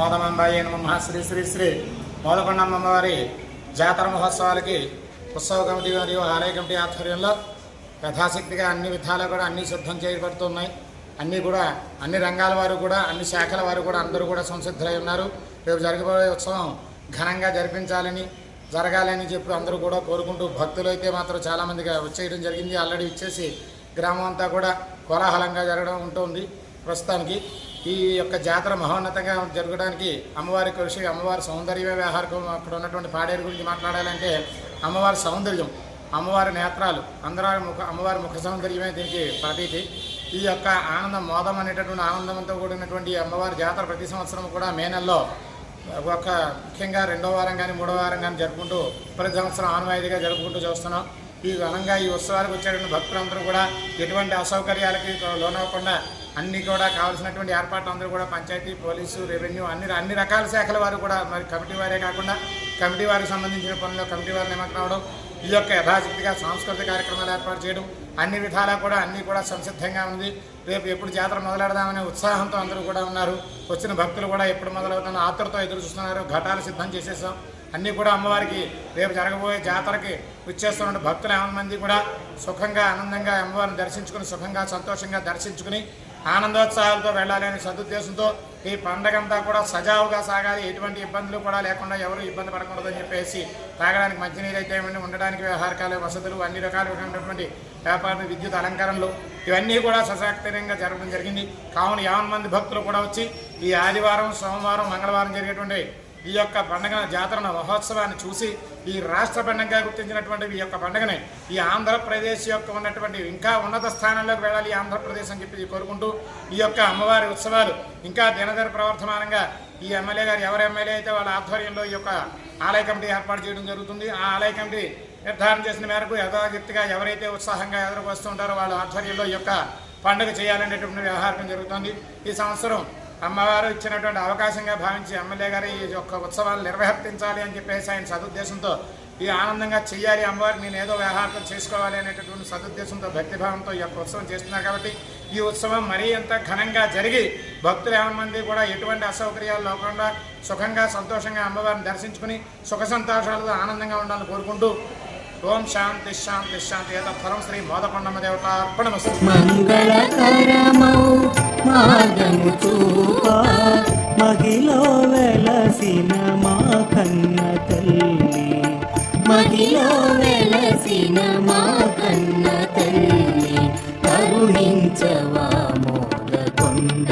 మోదమంబాయ నమః. శ్రీ శ్రీ శ్రీ మోదకొండమ్మ అమ్మవారి జాతర మహోత్సవాలకి ఉత్సవ కమిటీ మరియు ఆలయ కమిటీ ఆధ్వర్యంలో యథాశక్తిగా అన్ని విధాలు కూడా అన్నీ సిద్ధం చేయబడుతున్నాయి. అన్నీ కూడా అన్ని రంగాల వారు కూడా అన్ని శాఖల వారు కూడా అందరూ కూడా సంసిద్ధులై ఉన్నారు. రేపు జరగబోయే ఉత్సవం ఘనంగా జరగాలని చెప్పి అందరూ కూడా కోరుకుంటూ, భక్తులు అయితే మాత్రం చాలామందిగా వచ్చేయడం జరిగింది. ఆల్రెడీ ఇచ్చేసి గ్రామం అంతా కూడా కోలాహలంగా జరగడం ఉంటుంది. ప్రస్తుతానికి ఈ యొక్క జాతర మహోన్నతంగా జరగడానికి అమ్మవారి కృషి, అమ్మవారి సౌందర్య వ్యవహారం. అక్కడ ఉన్నటువంటి పాడేరు గురించి మాట్లాడాలంటే అమ్మవారి సౌందర్యం, అమ్మవారి నేత్రాలు, అమ్మవారి ముఖ సౌందర్యమే దీనికి ప్రతీతి. ఈ యొక్క ఆనందం, మోదం అనేటటువంటి ఆనందంతో కూడినటువంటి అమ్మవారి జాతర ప్రతి సంవత్సరం కూడా మే నెలలో ముఖ్యంగా 2వ వారం కానీ 3వ వారం కానీ జరుపుకుంటూ ప్రతి సంవత్సరం ఆనవాయితీగా జరుపుకుంటూ చూస్తున్నాం. ఈ ఘనంగా ఈ ఉత్సవాలకు వచ్చేటువంటి భక్తులందరూ కూడా ఎటువంటి అసౌకర్యాలకి లోనవ్వకుండా అన్నీ కూడా కావాల్సినటువంటి ఏర్పాట్లు అందరూ కూడా పంచాయతీ, పోలీసు, రెవెన్యూ అన్ని రకాల శాఖల వారు కూడా, మరి కమిటీ వారే కాకుండా కమిటీ వారికి సంబంధించిన పనుల్లో కమిటీ వారు నిమగ్నం అవడం, ఈ యొక్క యథాశక్తిగా సాంస్కృతిక కార్యక్రమాలు ఏర్పాటు చేయడం, అన్ని విధాలా కూడా అన్నీ కూడా సంసిద్ధంగా ఉంది. రేపు ఎప్పుడు జాతర మొదలెడదామనే ఉత్సాహంతో అందరూ కూడా ఉన్నారు. వచ్చిన భక్తులు కూడా ఎప్పుడు మొదలవుతున్న ఆతృతో ఎదురు చూస్తున్నారు. ఘటాలు సిద్ధం చేసేసాం. అన్నీ కూడా అమ్మవారికి రేపు జరగబోయే జాతరకి వచ్చేస్తున్న భక్తులు 50 మంది కూడా సుఖంగా ఆనందంగా అమ్మవారిని దర్శించుకుని, సుఖంగా సంతోషంగా దర్శించుకుని ఆనందోత్సాహాలతో వెళ్ళాలి అనే సదుద్దేశంతో ఈ పండగంతా కూడా సజావుగా సాగాలి, ఎటువంటి ఇబ్బందులు కూడా లేకుండా ఎవరు ఇబ్బంది పడకూడదని చెప్పేసి తాగడానికి మంచినీరు అయితే ఏమండి, ఉండడానికి వ్యవహారకాల వసతులు, అన్ని రకాలైనటువంటి వ్యాపారం, విద్యుత్ అలంకరణలు ఇవన్నీ కూడా సశక్తంగా జరగడం జరిగింది. కావున 50 మంది భక్తులు కూడా వచ్చి ఈ ఆదివారం, సోమవారం, మంగళవారం జరిగేటువంటి ఈ యొక్క పండుగ జాతర మహోత్సవాన్ని చూసి ఈ రాష్ట్ర పండుగగా గుర్తించినటువంటి ఈ యొక్క పండుగని ఈ ఆంధ్రప్రదేశ్ యొక్క ఉన్నటువంటి ఇంకా ఉన్నత స్థానంలోకి వెళ్ళాలి ఆంధ్రప్రదేశ్ అని చెప్పి కోరుకుంటూ, ఈ యొక్క అమ్మవారి ఉత్సవాలు ఇంకా దినదర ప్రవర్తమానంగా ఈ ఎమ్మెల్యే గారు ఎవరు ఎమ్మెల్యే అయితే వాళ్ళ ఆధ్వర్యంలో ఈ యొక్క ఆలయ కమిటీ ఏర్పాటు చేయడం జరుగుతుంది. ఆ ఆలయ కమిటీ నిర్ధారణ చేసిన మేరకు యథాశక్తిగా ఎవరైతే ఉత్సాహంగా ఎదురుకు వస్తుంటారో వాళ్ళ ఆధ్వర్యంలో ఈ యొక్క పండుగ చేయాలనేటువంటి వ్యవహారం జరుగుతుంది. ఈ సంవత్సరం అమ్మవారు ఇచ్చినటువంటి అవకాశంగా భావించి ఎమ్మెల్యే గారు ఈ యొక్క ఉత్సవాలు నిర్వర్తించాలి అని చెప్పేసి ఆయన సదుద్దేశంతో ఈ ఆనందంగా చేయాలి, అమ్మవారికి నేను ఏదో వ్యవహారం చేసుకోవాలి అనేటటువంటి సదుద్దేశంతో, భక్తిభావంతో ఈ యొక్క ఉత్సవం చేస్తున్నారు. కాబట్టి ఈ ఉత్సవం మరీ ఎంత ఘనంగా జరిగి భక్తులు 50 మంది కూడా ఎటువంటి అసౌకర్యాలు లేకుండా సుఖంగా సంతోషంగా అమ్మవారిని దర్శించుకుని సుఖ సంతోషాలతో ఆనందంగా ఉండాలని కోరుకుంటూ, ఓం శాంతి శాంతి శాంతి. ఏతత్ఫలం శ్రీ మోదకొండమ్మ దేవత అర్పణమస్తు. మంగళకరమౌ మార్గము చూపా మహిలో వెలసిన మా కన్న తల్లి, మహిలో వెలసిన మా కన్న తల్లి, కరుణించవా మోదకొండ